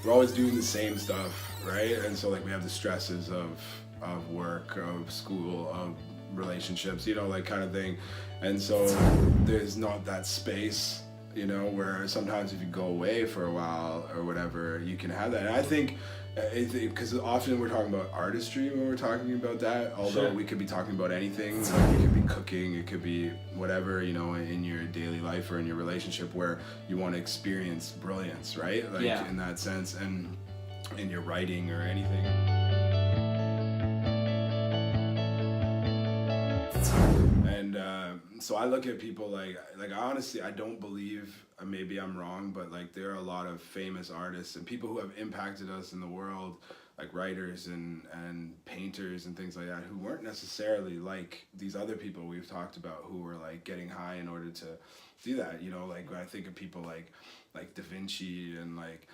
we're always doing the same stuff, right? And so like we have the stresses of work, of school, of relationships, you know, like kind of thing. And so there's not that space, you know, where sometimes if you go away for a while or whatever, you can have that. And I think because often we're talking about artistry when we're talking about that, although Sure. we could be talking about anything. Like it could be cooking, it could be whatever, you know, in your daily life or in your relationship where you want to experience brilliance, right? Like Yeah. in that sense, and in your writing or anything. And so I look at people like honestly, I don't believe, maybe I'm wrong, but like there are a lot of famous artists and people who have impacted us in the world, like writers and painters and things like that, who weren't necessarily like these other people we've talked about who were like getting high in order to do that. You know, like when I think of people like Da Vinci and like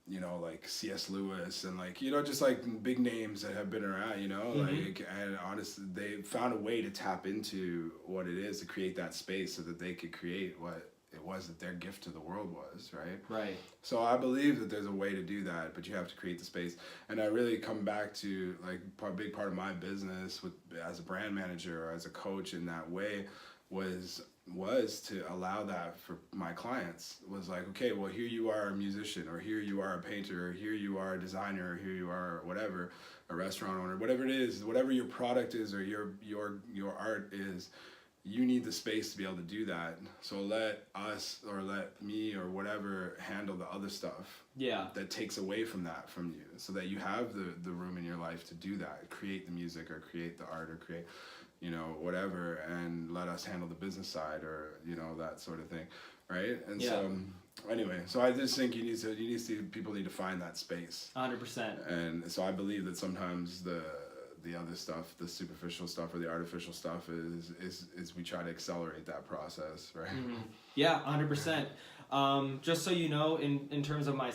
you know, like C.S. Lewis and like, you know, just like big names that have been around, you know, like, and honestly, they found a way to tap into what it is to create that space so that they could create what it was that their gift to the world was, right? Right. So I believe that there's a way to do that, but you have to create the space. And I really come back to like a big part of my business with as a brand manager or as a coach in that way was to allow that for my clients. Was like, okay, well, here you are a musician, or here you are a painter, or here you are a designer, or here you are whatever, a restaurant owner, whatever it is, whatever your product is or your art is, you need the space to be able to do that. So let us or let me or whatever handle the other stuff Yeah. that takes away from that from you, so that you have the room in your life to do that, create the music or create the art or create, you know, whatever, and let us handle the business side or, you know, that sort of thing, right? And Yeah. so anyway, so I just think people need to find that space. 100%. And so I believe that sometimes the other stuff, the superficial stuff or the artificial stuff is we try to accelerate that process, right? Yeah, 100%. Just so you know, in terms of my